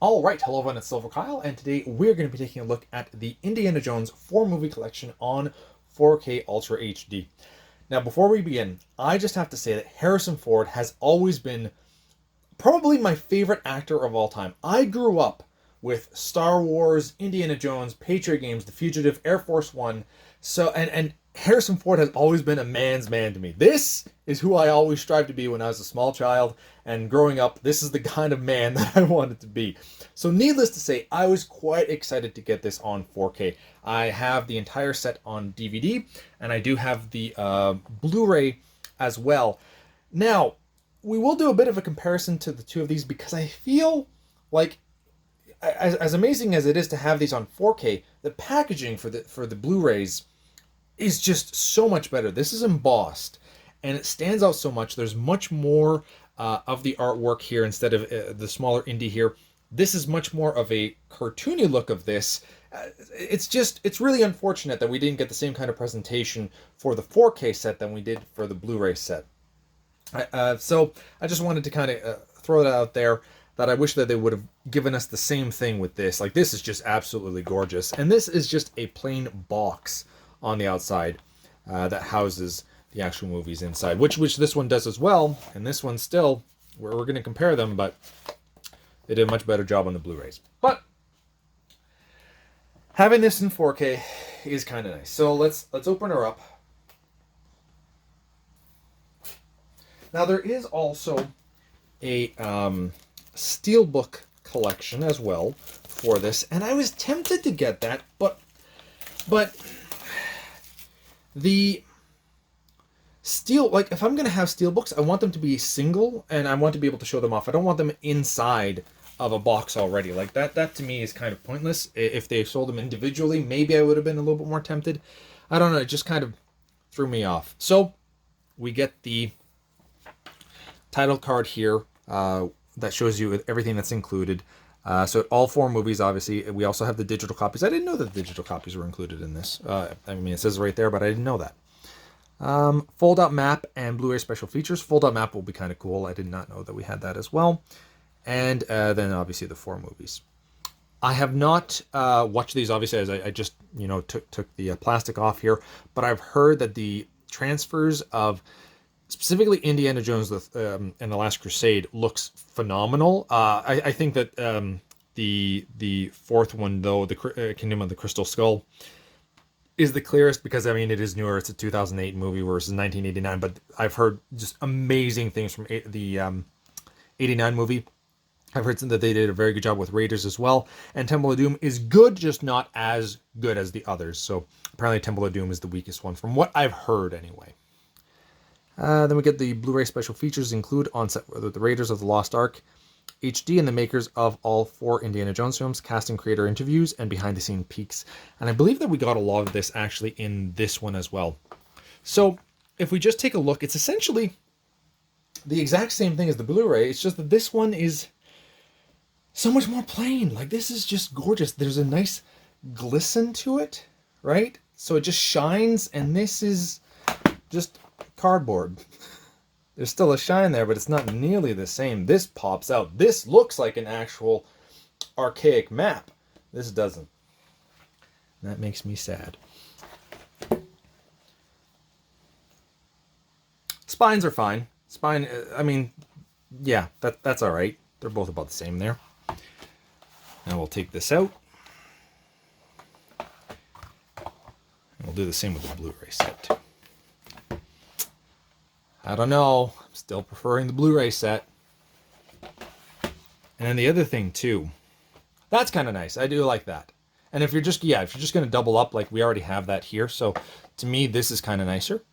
All right, hello everyone, it's silverkyle, and today we're going to be taking a look at the Indiana Jones 4-movie collection on 4K Ultra HD. Now, before we begin, I just have to say that Harrison Ford has always been probably my favorite actor of all time. I grew up with Star Wars, Indiana Jones, Patriot Games, The Fugitive, Air Force One, and Harrison Ford has always been a man's man to me. This is who I always strived to be when I was a small child, and growing up, this is the kind of man that I wanted to be. So needless to say, I was quite excited to get this on 4K. I have the entire set on DVD, and I do have the Blu-ray as well. Now, we will do a bit of a comparison to the two of these because I feel like, as amazing as it is to have these on 4K, the packaging for the Blu-rays is just so much better. This is embossed and it stands out so much. There's much more of the artwork here instead of the smaller indie here. This is much more of a cartoony look of this. It's really unfortunate that we didn't get the same kind of presentation for the 4K set than we did for the Blu-ray set. So I just wanted to kind of throw that out there, that I wish that they would have given us the same thing with this. Like, this is just absolutely gorgeous. And this is just a plain box on the outside that houses the actual movies inside, which this one does as well. And this one still, we're going to compare them, but they did a much better job on the Blu-rays. But having this in 4K is kind of nice. So let's open her up. Now, there is also a steelbook collection as well for this, and I was tempted to get that, but the steel, like, if I'm going to have steelbooks, I want them to be single, and I want to be able to show them off. I don't want them inside of a box already. Like, that to me is kind of pointless. If they sold them individually, maybe I would have been a little bit more tempted. I don't know, it just kind of threw me off. So we get the title card here that shows you everything that's included. So all 4 movies, obviously. We also have the digital copies. I didn't know that the digital copies were included in this. I mean, it says right there, but I didn't know that. Fold-out map and Blu-ray special features. Fold-out map will be kind of cool. I did not know that we had that as well. And then obviously the 4 movies. I have not watched these, obviously, as I just took the plastic off here. But I've heard that the transfers of specifically Indiana Jones and the Last Crusade looks phenomenal. I think that the 4th one, though, the Kingdom of the Crystal Skull, is the clearest because, I mean, it is newer. It's a 2008 movie versus 1989. But I've heard just amazing things from the 89 movie. I've heard that they did a very good job with Raiders as well. And Temple of Doom is good, just not as good as the others. So apparently Temple of Doom is the weakest one, from what I've heard anyway. Then we get the Blu-ray special features include on set with the Raiders of the Lost Ark HD and the makers of all 4 Indiana Jones films, cast and creator interviews, and behind-the-scene peeks. And I believe that we got a lot of this actually in this one as well. So if we just take a look, it's essentially the exact same thing as the Blu-ray. It's just that this one is so much more plain. Like, this is just gorgeous. There's a nice glisten to it, right? So it just shines, and this is just cardboard. There's still a shine there, but it's not nearly the same. This pops out. This looks like an actual archaic map. This doesn't. That makes me sad. Spines are fine. Spine, I mean, yeah, that's all right. They're both about the same there. Now we'll take this out. And we'll do the same with the Blu-ray set too. I don't know. I'm still preferring the Blu-ray set. And then the other thing too, that's kind of nice. I do like that. And if you're just going to double up, like we already have that here. So to me, this is kind of nicer.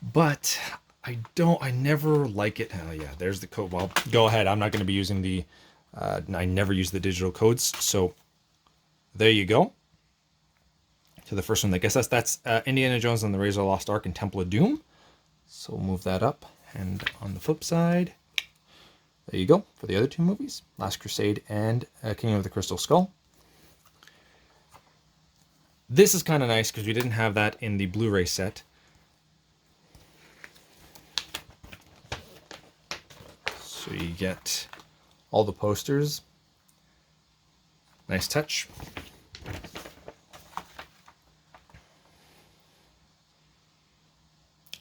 But I never like it. Oh yeah, there's the code. Well, go ahead. I'm not going to be using the, I never use the digital codes. So there you go. To the first one, I guess that's Indiana Jones and the Raiders of the Lost Ark and Temple of Doom. So we'll move that up. And on the flip side, there you go for the other 2 movies, Last Crusade and Kingdom of the Crystal Skull. This is kind of nice because we didn't have that in the Blu-ray set. So you get all the posters. Nice touch.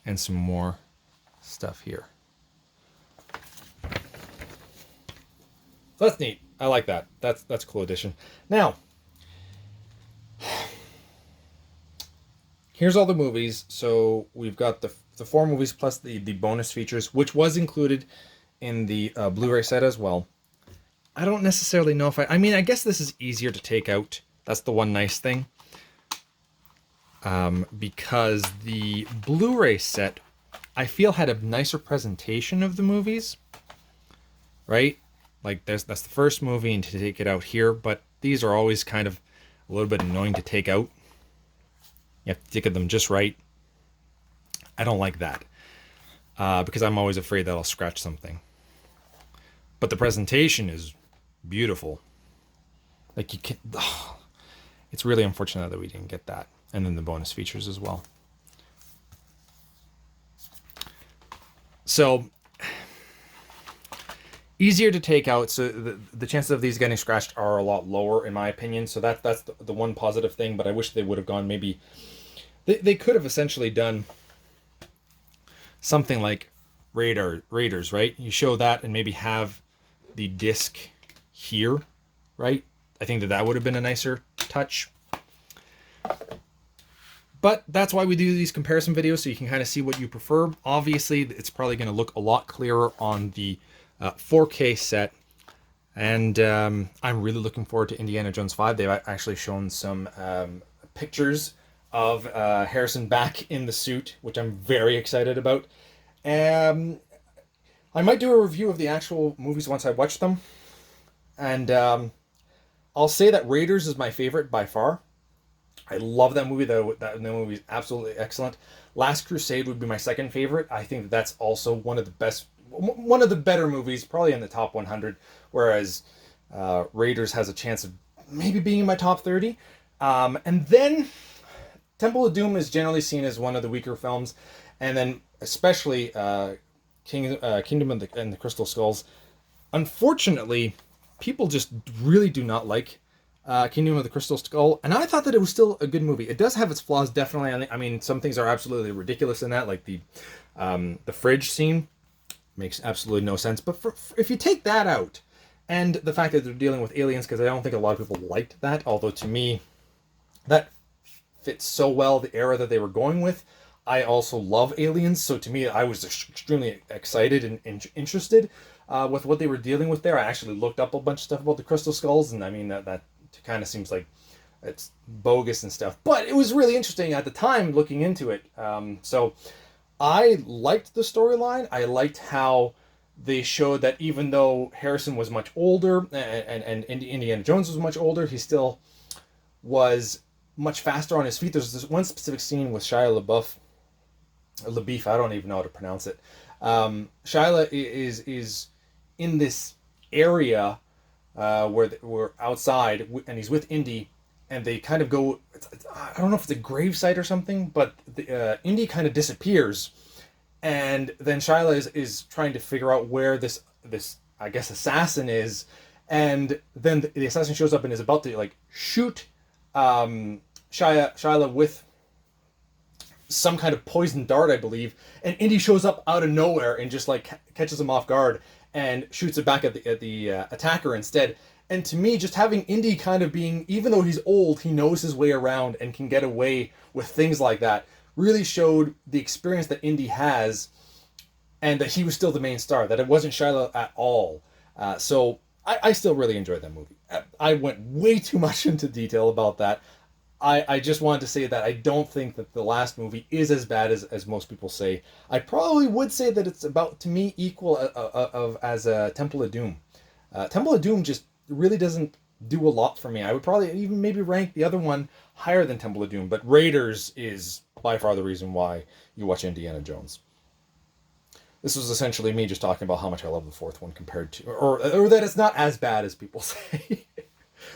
And some more stuff here. So that's neat. I like that. That's a cool addition. Now, here's all the movies. So we've got the 4 movies plus the bonus features, which was included in the Blu-ray set as well. I don't necessarily know if I mean, I guess this is easier to take out. That's the one nice thing. Because the Blu-ray set, I feel, had a nicer presentation of the movies. Right? Like, that's the first movie, and to take it out here, but these are always kind of a little bit annoying to take out. You have to take them just right. I don't like that. Because I'm always afraid that I'll scratch something. But the presentation is beautiful. Like, you can't... It's really unfortunate that we didn't get that. And then the bonus features as well. So, easier to take out, so the chances of these getting scratched are a lot lower, in my opinion. So that's the one positive thing, but I wish they would have gone maybe... They could have essentially done something like Raiders, right? You show that and maybe have the disc here, right? I think that would have been a nicer touch. But that's why we do these comparison videos, so you can kind of see what you prefer. Obviously, it's probably going to look a lot clearer on the 4K set. And I'm really looking forward to Indiana Jones 5. They've actually shown some pictures of Harrison back in the suit, which I'm very excited about. I might do a review of the actual movies once I watch them. And I'll say that Raiders is my favorite by far. I love that movie. That movie is absolutely excellent. Last Crusade would be my second favorite. I think that's also one of the better movies, probably in the top 100. Whereas Raiders has a chance of maybe being in my top 30. And then Temple of Doom is generally seen as one of the weaker films, and then especially Kingdom of the Crystal Skulls. Unfortunately, people just really do not like Kingdom of the Crystal Skull, and I thought that it was still a good movie. It does have its flaws, definitely. I mean, some things are absolutely ridiculous in that, like the fridge scene makes absolutely no sense. But if you take that out, and the fact that they're dealing with aliens, because I don't think a lot of people liked that, although to me, that fits so well the era that they were going with. I also love aliens, so to me, I was extremely excited and interested with what they were dealing with there. I actually looked up a bunch of stuff about the Crystal Skulls, and I mean, that kind of seems like it's bogus and stuff, but it was really interesting at the time looking into it. So I liked the storyline. I liked how they showed that even though Harrison was much older and Indiana Jones was much older, he still was much faster on his feet. There's this one specific scene with Shia LaBeouf, I don't even know how to pronounce it. Shia is in this area where we're outside, and he's with Indy, and they kind of go, I don't know if it's a gravesite or something, but Indy kind of disappears, and then Shia is trying to figure out where this I guess assassin is, and then the assassin shows up and is about to like shoot Shia with some kind of poison dart, I believe, and Indy shows up out of nowhere and just like catches him off guard and shoots it back at the attacker instead. And to me, just having Indy kind of being, even though he's old, he knows his way around and can get away with things like that, really showed the experience that Indy has, and that he was still the main star, that it wasn't Shia at all. So I still really enjoyed that movie. I went way too much into detail about that. I just wanted to say that I don't think that the last movie is as bad as most people say. I probably would say that it's about, to me, equal as Temple of Doom. Temple of Doom just really doesn't do a lot for me. I would probably even maybe rank the other one higher than Temple of Doom, but Raiders is by far the reason why you watch Indiana Jones. This was essentially me just talking about how much I love the fourth one compared to, or that it's not as bad as people say.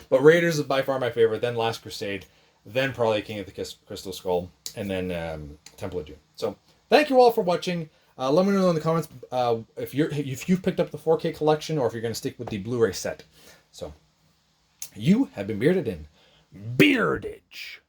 But Raiders is by far my favorite, then Last Crusade, then probably King of the Crystal Skull, and then Temple of Doom. So thank you all for watching. Let me know in the comments if you've picked up the 4K collection or if you're going to stick with the Blu-ray set. So, you have been bearded in Beardage.